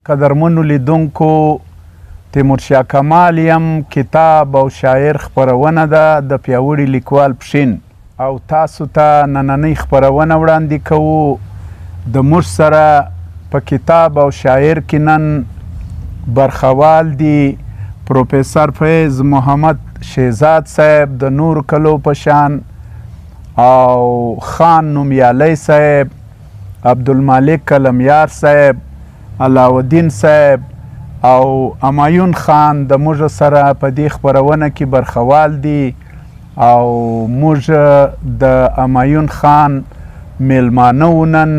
قدرمنو لیدونکو تیمورشاه کمال یم. کتاب او شاعر خپرونه ده د پیاوړي لیکوال پښین او تاسو ته نننۍ خپرونه وړاندې کوو. د موږ سره په کتاب او شاعر کې نن برخوال دي پروفیسر فیض محمد شهزاد صاحب د نور کلو په شان، او خان نومیالی صاحب، عبدالمالک کلمیار صاحب، علاودین صاحب او همایون خان د موږ سره په دې خپرونه کې برخوال دي، او موږ د همایون خان میلمانه وو نن،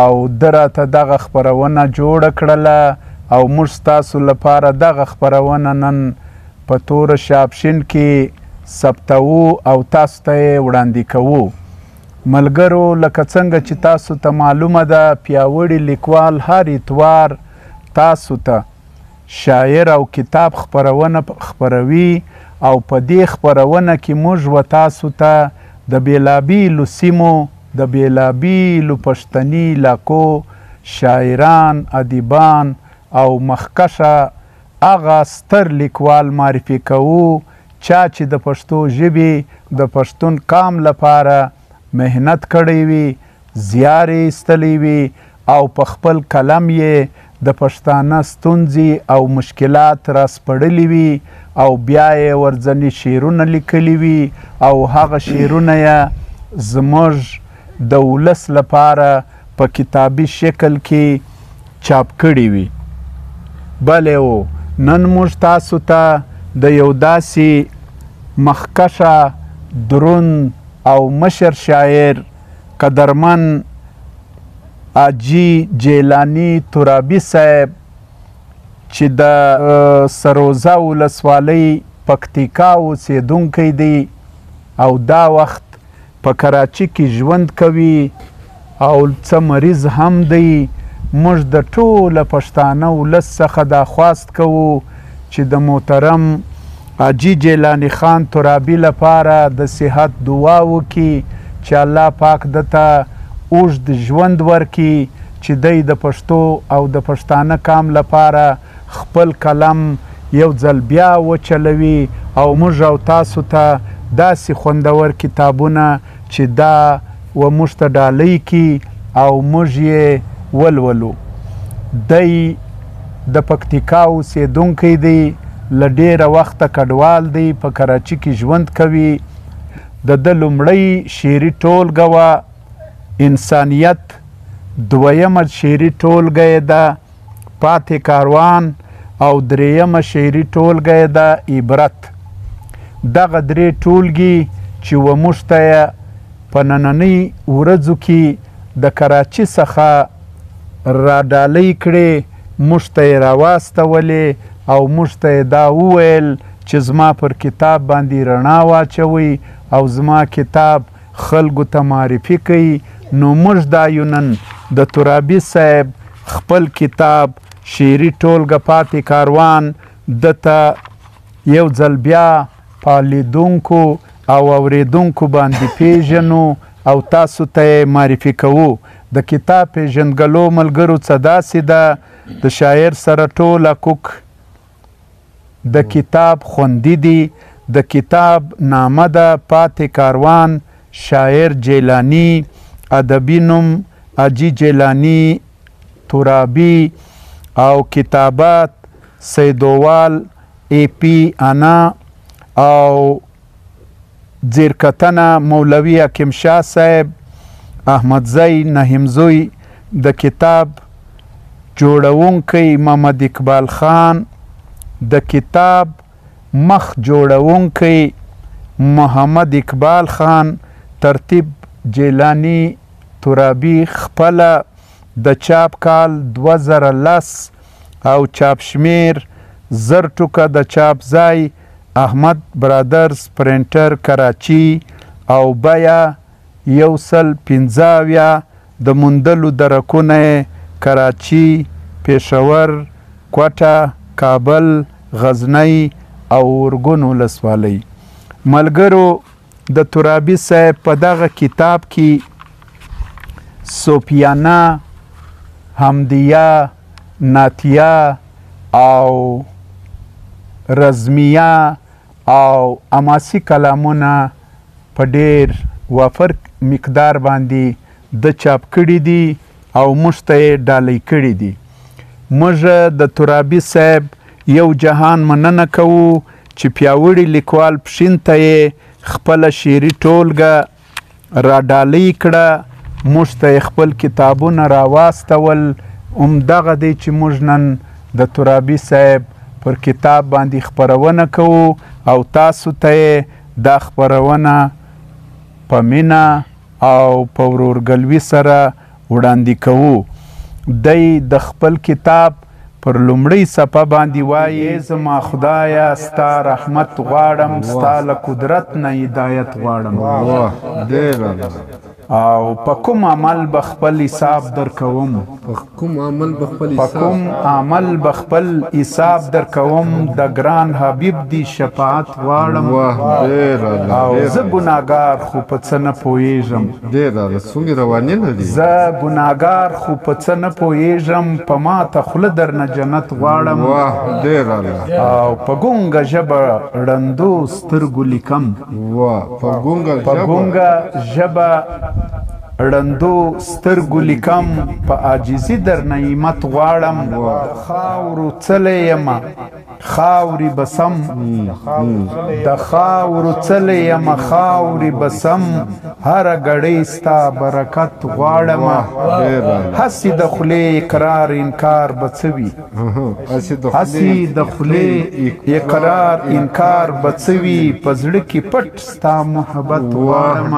او ده راته دغه خپرونه جوړه کړله او موږ ستاسو لپاره دغه خپرونه نن په توره شاپشین کې ثبتوو او تاسو ته یې وړاندې کوو. ملګرو، لکه څنګه چې تاسو ته معلومه ده، پیاوړي لیکوال هر اتوار تاسو ته شاعر او کتاب خپرونه خپروي، او په دې خپرونه کې موږ و تاسو ته د بېلابېلو سیمو د بېلابېلو پښتني علاقو شاعران، ادیبان او مخکشه هغه ستر لیکوال معرفي کوو چا چې د پښتو ژبې د پښتون قام لپاره محنت کړی وي، زیار یې ایستلی وي، او په خپل قلم یې د پښتانه ستونزې او مشکلات راسپړلي وي، او بیا یې ورځنې شعرونه لیکلي وي، او هغه شعرونه یې زموږ د ولس لپاره په کتابي شکل کې چاپ کړي وي. بلې و نن موږ تاسو ته د یو داسې مخکشه، دروند او مشر شاعر قدرمن حاجي جیلاني ترابي صاحب چې د سروزه ولسوالۍ پکتیکا اوسېدونکی دی او دا وخت په کراچي کې ژوند کوي او څه مریض هم دی. موږ د ټوله پښتانه ولس څخه دا خواست کوو چې د محترم حاجي جیلاني خان ترابي لپاره د صحت دعا وکړي چې الله پاک دته اوږد ژوند ورکړي، چې دی د پښتو او د پښتانه قام لپاره خپل قلم یو ځل بیا وچلوي، او موږ او تاسو ته داسې خوندور کتابونه چې دا و موږ ته ډالۍ کړي او موږ یې ولولو. دی د پکتیکا اوسېدونکی دی، له ډېره وخته کډوال دی، په کراچي کې ژوند کوي. د ده لومړۍ شعري ټولګه وه انسانیت، دویمه شعري ټولګه یې ده پاتې کاروان، او درېیمه شعري ټولګه یې ده عبرت. دغه درې ټولګې چې و موږ ته یې په نننۍ ورځو کې د کراچي څخه راډالۍ کړې، موږ ته یې راواستولې او موږ ته یې دا وویل چې زما پر کتاب باندې رڼا واچوئ او زما کتاب خلکو ته معرفي کوي. نو موږ دا یو نن د ترابي صاحب خپل کتاب شعري ټولګه پاتې کاروان دته یو ځل بیا په لیدونکو او اوریدونکو باندې پیژنو او تاسو ته یې معرفي کوو. د کتاب پیژندګلو ملګرو څه داسې ده، د شاعر سره ټول حقوق د کتاب خوندي دي. د کتاب نامه ده پاتې کاروان، شاعر جیلانی، ادبي نوم حاجي جیلاني ترابي، او کتابات سیدوال ای پی انا، او زیرکتنه مولوي حکیم شاه صاحب، احمدزی نهیمزوی، د کتاب جوړونکی محمد اقبال خان، د کتاب مخ جوړونکی محمد اقبال خان، ترتیب جیلانی ترابي خپله، د چاپ کال 2010 او چاپ شمیر 1000 ټوکه، د چاپ ځای احمد برادرز پرنټر کراچي، او بیه 115 د موندلو درکونه کراچي، پېښور، کوټه، کابل، غزنی او ارګون ولسوالۍ. ملګرو، د ترابي صاحب په دغه کتاب کې صوفیانه، حمدیه، ناتیه او رزمیه او اماسی کلامونه په ډیر وفر مقدار باندې د چاپ کړي دي او موږ ته یې ډالۍ کړي دي. موږ د ترابي صاحب یو جهان مننه کوو چې پیاوړي لیکوال پښین ته یې خپله شعري ټولګه را ډالۍ کړه، موږ ته یې خپل کتابونه راواستول. همدغه دی چې موږ نن د ترابي صاحب پر کتاب باندې خپرونه کوو او تاسو ته یې دا خپرونه په مینه او په ورورګلوي سره وړاندې کوو. دی د خپل کتاب پر لومړۍ صفحه باندې وایي زما خدایه ستا رحمت غواړم، ستا له قدرت نه هدایت غواړم، او په کوم عمل به خپل حساب درکوم، په کوم عمل به خپل حساب درکوم، د ګران حبیب دی شفاعت غواړم، او زه ګناهګار خو په څه نه پوهېږم، زه ګناهګار خو په څه نه پوهېږم، په ما ته خوله درنه جنت غواړم، او په ګونګه ژبه ړندو سترګو لیکم، په ګونګه ژبه ړندو سترګو لیکم، په عاجزي در نعمت غواړم، د خاورو څلی یمه خاورې بسم، د خاورو څلی یمه خاورې بسم، هره ګړۍ ستا برکت غواړم، هسې د خولې اقرار انکار به څه وي، هسې د خولې اقرار انکار به څه وي، په زړه کې پټ ستا محبت غواړم،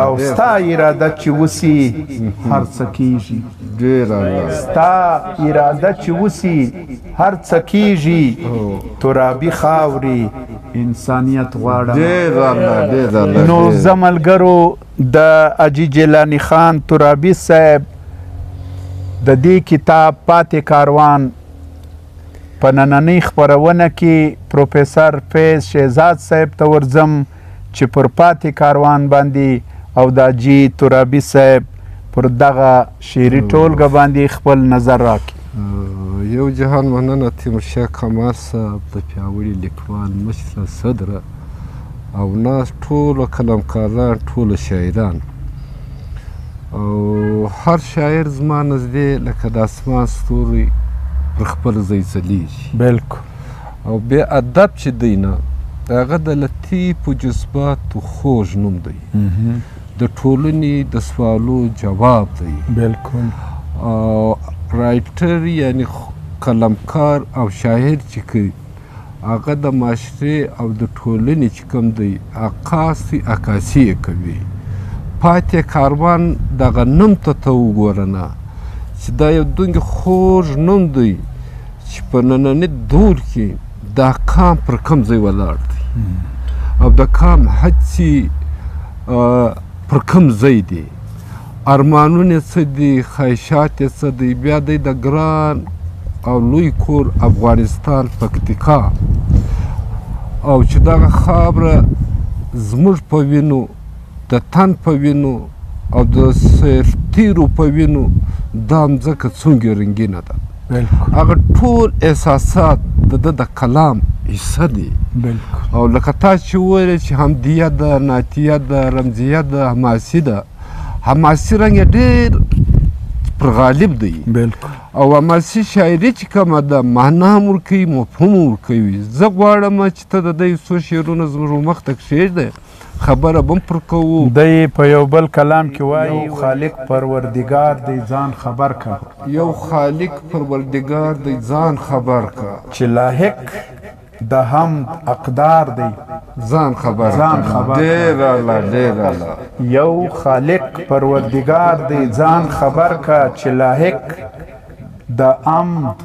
او ستا اراده چې وسي هر څه کېږي، ستا اراده چې وسي هر څه کېږي، ترابي خاورې انسانیت غواړم. نو زه ملګرو د حاجي جیلاني خان ترابي صاحب د دې کتاب پاتې کاروان په نننۍ خپرونه کې پروفیسر فیض شهزاد صاحب ته ورځم چې پر پاتې کاروان باندې او د حاجي ترابي صاحب پر دغه شعري ټولګه باندې خپل نظر راکړي. یو جهان مننه تیمورشاه کمال صاحب د پیاوړي لیکوال مشره صدره او ناس ټولو قلمکاران ټولو شاعران، او هر شاعر زما نږدې لکه د اسمان ستوری پر خپل ځای ځلیږي. بلکل. او بې ادب چې دی نه هغه د لطیفو جذباتو خوږ نوم دی، د ټولنې د سوالو جواب دی. بلکل. او رایټر یعنی قلمکار او شاعر چې کوي هغه د معاشرې او د ټولنې چې کوم دی عکاسي یې کوي. پاتې کاروان دغه نوم ته وګوره نه چې دا یو دومره خوږ نوم دی چې په ننني دور کې دا کام پر کوم ځای ولاړ دی او د کام هڅې پر کوم ځای دی، ارمانونه څه دي، خواهشات یې څه دی، بیا دی د ګران او لوی کور افغانستان پکتیکا، او چې دغه خاوره زموږ په وینو د تن په وینو او د سرتیرو په وینو دا مځکه څومره رنګینه ده. هغه ټول احساسات د ده د کلام حصه دي. او لکه تا چې وویلې چې حمدیه ده، نعتیه ده، رمزیه ده، حماسي ده، حماسي رنګ یې ډېر پر غالب دی. او حماسي شاعري چې کومه ده معنا هم ورکوي، مفهوم هم ورکوي. زه غواړم چې ته د دې څو شعرونه زموږ مخ ته کښېږدې، خبره به هم پر کوو. دی په یو بل کلام کې وایي خالق پروردګار دی ځان خبر که، یو خالق پروردګار دی ځان خبر که، چې لاحق د حمد اقدار دی ځان خبر ډېر الله ډېر الله. یو خالق پروردګار دی ځان خبر که، چې لاحق د حمد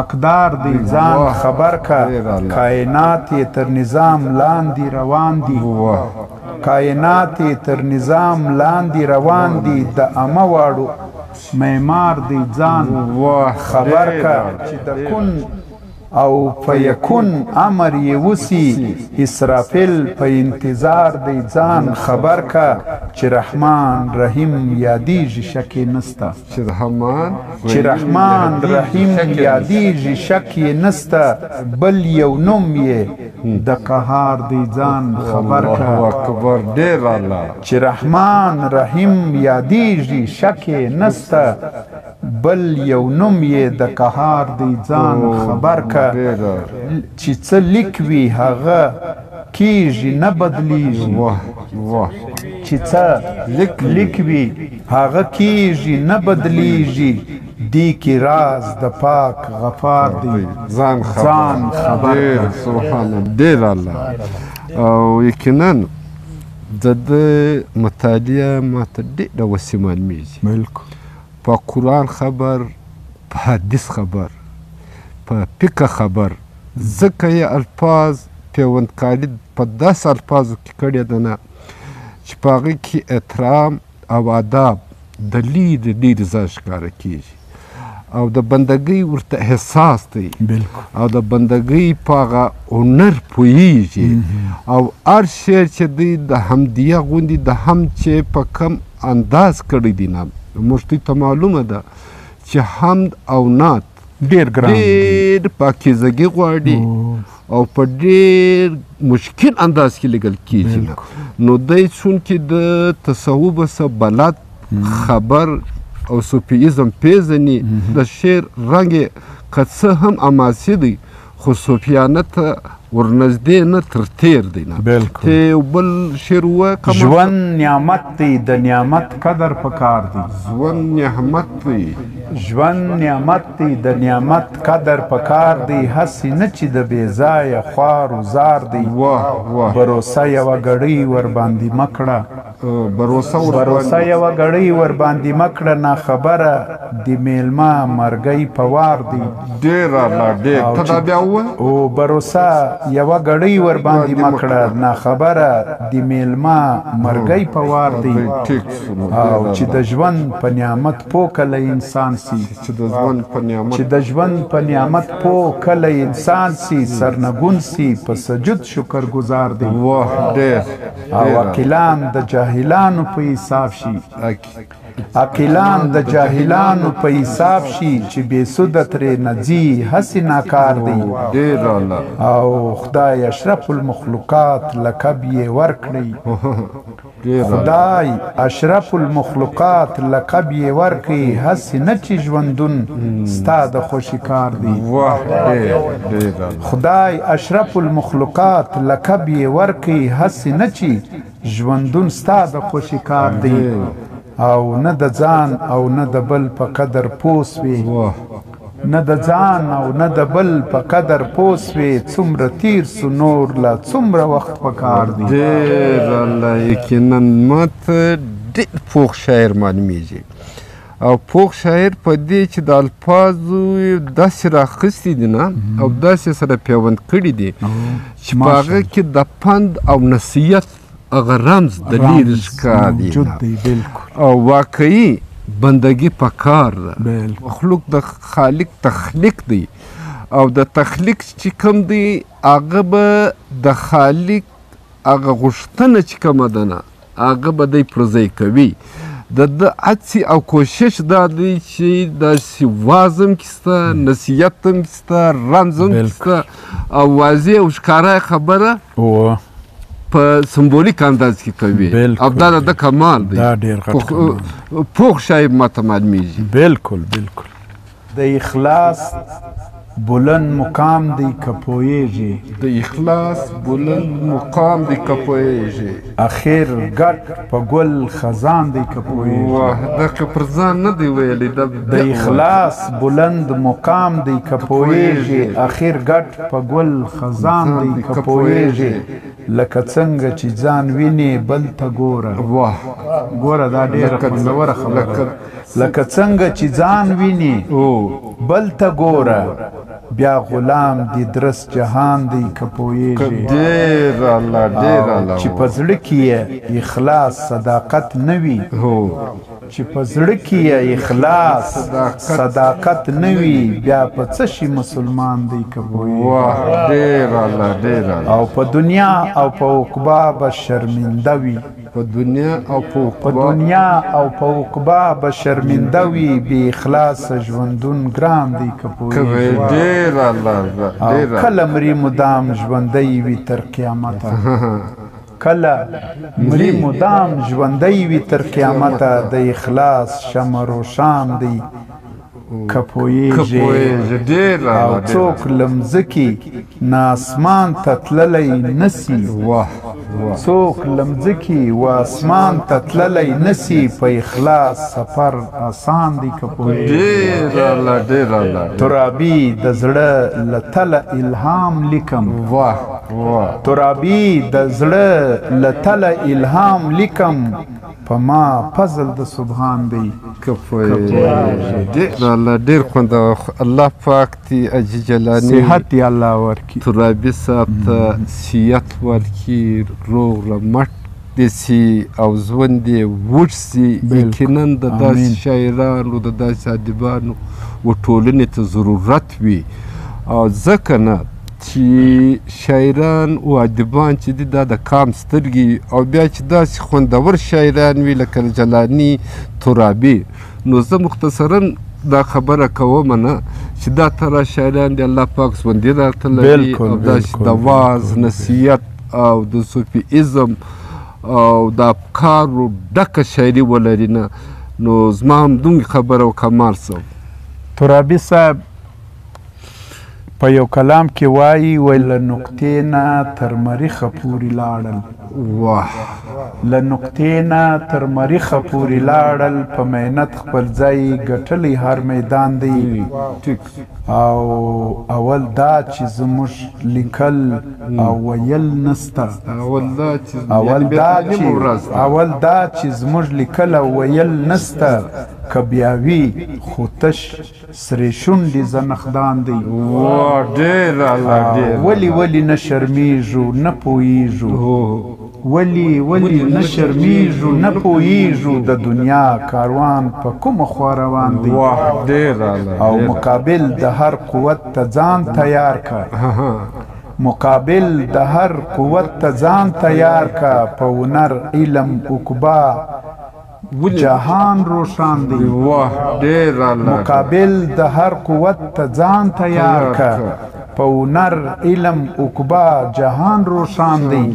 اقدار دی ځان خبر که، کائنات یې تر نظام لاندې روان دي، کائنات یې تر نظام لاندې روان دي، د عمه واړو معمار دی ځان خبر که، چې د کن او فیکون امر یې وسی اسرافیل په انتظار دی ځان خبر کا چې رحمان رحیم یادیږي شک یې نسته چې رحمان رحیم یادیږي شک یې نسته بل یو نوم یې د قهار دی ځان خبر کا چې رحمان رحیم یادیږي شک یې نسته بل یو نوم یې د قهار دی ځان خبر کا چې څه لیک وي هغه کیږي نه بدلیږي چې څه لیک وي هغه کیږي نه بدلیږي دی کی راز د پاک غفار دی ځان خبر سبحان ډېر الله او یقینا د مطالعه ماته ډېره وسې معلومیږي په قرآن خبر په حدیث خبر په فقه خبر ځکه یې الفاظ پیوندکاري په داسې الفاظو کې کړې ده نه چې په هغې کې احترام او آداب د لرې ځای ښکاره کېږي او د بندګۍ ورته احساس دی او د بندګۍ په هغه هنر پوهېږي او هر شعر چې دی د حمدیه غوندې د هم چې په کم انداز کړی دی نه موږ ته معلومه ده چې حمد او نعت ډېر پاکیزګي غواړي او په ډېر مشکل انداز کې لیکل کېږي نو دی چونکې د تصوف څه بلد خبر او صوفیزم پیژني د شعر رنګ یې که څه هم اماسي دی خو صوفیانه ته ورنږدې نه تر تیر دی نه ته یو بل شعر ووایه ژوند نعمت دی د نعمت قدر پکار دی ژوند نعمت دی د نعمت قدر پکار دی هسې نه چې د بې ځایه خوار و زار دی بروسه یوه ګړۍ ورباندې مه کړه بروسه یوه ګړۍ ورباندې مه کړه ناخبره د میلمه مرګۍ په وار دی او بروسه یوه ګړۍ ورباندې مه کړه ناخبره د میلمه مرګۍ په وار دی او چې د ژوند په نعمت پوه کله انسان سي چې د ژوند په نعمت پوه کله انسان سي سرنګون سي په سجود شکر گزار دی او عاقلان د جاهلانو په حساب شي عاقلان د جاهلانو په حساب شي چې بې سوده ترې نه ځي هسې ناکار دی او خدای اشرف المخلوقات لقب یې ورکړی خدای اشرف المخلوقات لقب یې ورکړي هسې نه چې ژوندون ستا د خوښې کار دی خدای اشرف المخلوقات لقب یې ورکړي هسې نه چې ژوندون ستا د خوښې کار دی او نه د ځان او نه د بل په قدر پوه سوې نه د ځان او نه د بل په قدر پوه سوې څومره تیر سو نور لا څومره وخت په کار دی ډېر الله یقینا ماته ډېر پوخ شاعر معلومیږي او پوخ شاعر په دې چې د الفاظو داسې راخیستي دي نه او داسې سره پیوند کړي دي چې په هغه کې د پند او نصیحت هغه رمز د لرې ښکاري او واقعي بندګي پکار ده مخلوق د خالق تخلیق دی او د تخلیق چې کوم دی هغه به د خالق هغه غوښتنه چې کومه ده نه هغه به دی پرځای کوي د هڅې او کوشش دا دی چې داسې واز هم کې شته نصیحت هم کې شته رمز هم کې شته او واضح او ښکاره خبره په سمبولیک انداز کې کوي او دا د کمال دی پوخ شاعر ماته معلومیږي بالکل د اخلاص بلند مقام دی که پوهیږي د اخلاص بلند مقام دی که پوهیږي اخر ګټ په ګل خزان دی که پوهیږي دغه پر ځان نه دی ویلی د اخلاص بلند مقام دی که پوهیږي اخر ګټ په ګل خزان دی که پوهیږي لکه څنګه چې ځان ویني بل ته ګوره ګوره دا ډېره خوندوره خبره لکه څنګه چې ځان ویني بل ته ګوره بیا غلام دی درس جهان دی که پوهیږي ډېر الله ډېر الله چې په زړه کې یې اخلاص صداقت نه وي چې په زړه کې یې اخلاص صداقت نه وي بیا په څه شي مسلمان دی که پوهیږي ډېر الله ډېر الله او په دنیا او په عقبا به شرمنده وي په دنیا او په دنیا او په عقبا به شرمنده وي بې اخلاصه ژوندون ګران دی که پوهیږي ډېر الله او کله مري مدام ژوندی وي تر قیامته کله مري مدام ژوندی وي تر قیامته د اخلاص شمع روشان دی که پوهیږي او څوک له مځکې نه اسمان ته تللی نسي څوک له مځکې و اسمان ته تللی نسي په اخلاص سفر آسان دی که پوهیږي ترابي د زړه له تله الهام لیکم ترابي د زړه له تله الهام لیکم په ما فضل د سبحان دی که پوهیږي الله ډېر خوندور الله پاک دې حاجي جلاني صحت یې الله ورکړي ترابي صاحب ته صحت ورکړي روغ رمټ دې سي او ژوند یې وچ سي یقینا د داسې شاعرانو د داسې ادیبانو و ټولنې ته ضرورت وي او ځکه نه چې شاعران او ادیبان چې دي دا د کام سترګې او بیا چې داسې خوندور شاعران وي لکه جلاني ترابي نو زه مختصرا دا خبره کوم نه چې دا تره شاعران دي الله پاک ژوندي راته لري او داسې د واز نصیحت او د صوفیزم او د افکارو ډکه شاعري ولري نه نو زما همدومره خبره او کمال صاحب ترابي صاحب په یو کلام کې وایي له نقطې نه تر مریخه پورې لاړل له نقطې نه تر مریخه پورې لاړل په محنت خپل ځای ګټلی هر میدان دی او اول دا چې زموږ لیکل او ویل نسته اول دا چې زموږ لیکل او ویل نسته که بیا وي خو تش سرې شونډې زنخدان دی ولې نه شرمیږو نه پوهیږو ولې نه شرمیږو نه پوهیږو د دنیا کاروان په کومه خوا روان دی او مقابل د هر قوت ته ځان تیار کا مقابل د هر قوت ته ځان تیار کا په هنر علم عقبا جهان روشان دی مقابل د هر قوت ته ځان تیار کا په هنر علم عقبا جهان روشان دی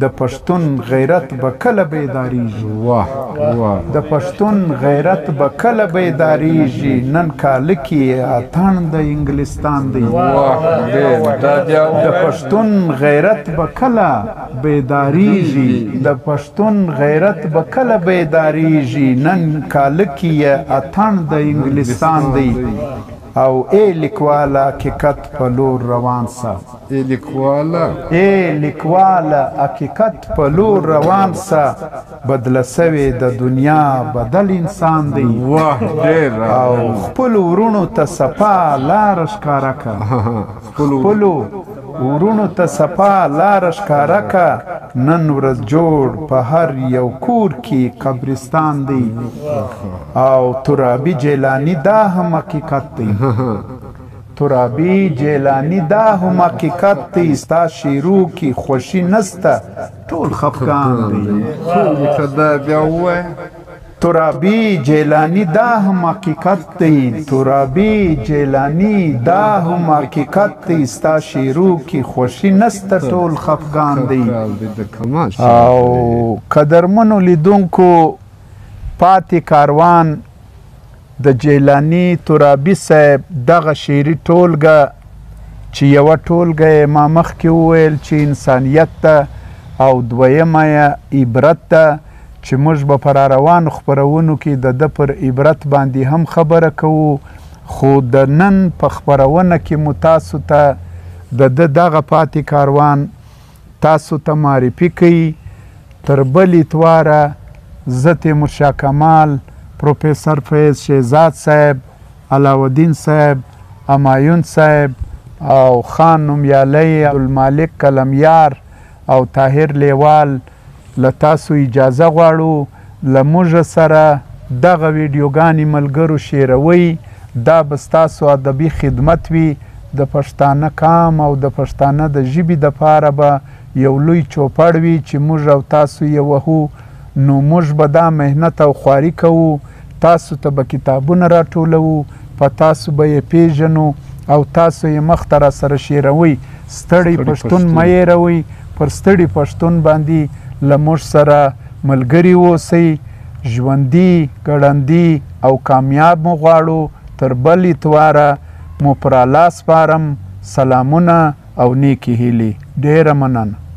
د پښتون غیرت به کله بیداریږي د پښتون غیرت به کله بیداریږي نن کاله کې اتڼ د انګلستان دی د پښتون غیرت به کله بیداریږي د پښتون غیرت به کله بیداریږي نن کاله کې اتڼ د انګلستان دی او ای لیکواله حقیقت په لور روان سه ای لیکواله حقیقت په لور روان سه بدله سوې د دنیا بدل انسان دی او خپلو وروڼو ته صفا لاره ښکاره که خپلو ورونو ته صفا لاره ښکاره که نن ورځ جوړ په هر یو کور کې قبرستان دی او ترابي جیلاني دا هم حقیقت دی ترابي جیلاني دا هم حقیقت دی ستا شعرو کې خوښي نسته ټول خفګان دی ترابي جیلانی دا هم حقیقت دی ترابي جیلانی دا هم حقیقت دی ستا شعرو کې خوښي نسته ټول خفګان دی او قدرمنو لیدونکو پاتې کاروان د جیلانی ترابي صاحب دغه شعري ټولګه چې یوه ټولګه یې ما مخکې وویل چې انسانیت ته او دویمه یې عبرت ته چې موږ به په راروانو خپرونو کې د ده پر عبرت باندې هم خبره کوو خو د نن په خپرونه کې مو تاسو ته د ده دغه پاتې کاروان تاسو ته معرفي کوي تر بل اتواره زه تیمورشاه کمال پروفیسر فیض شهزاد صاحب علاالدین صاحب همایون صاحب او خان نومیالی عبدالمالک کلمیار او طاهر لیوال له تاسو اجازه غواړو له موږ سره دغه ویډیوګانې ملګرو شیروئ. دا به ستاسو ادبي خدمت وي. د پښتانه قام او د پښتانه د ژبې دپاره به یو لوی چوپړ وي چې موږ او تاسو یې وهو. نو موږ به دا محنت او خواري کوو. تاسو ته به کتابونه راټولوو، په تاسو به یې پیژنو او تاسو یې مخته را سره شیروئ. ستړی پښتون مه هېروئ. پر ستړي پښتون باندې له موږ سره ملګري اوسئ. ژوندي ګړندي او کامیاب مو غواړو. تر بل اتواره مو پر الله سپارم. سلامونه او نیکې هیلې. ډېره مننه.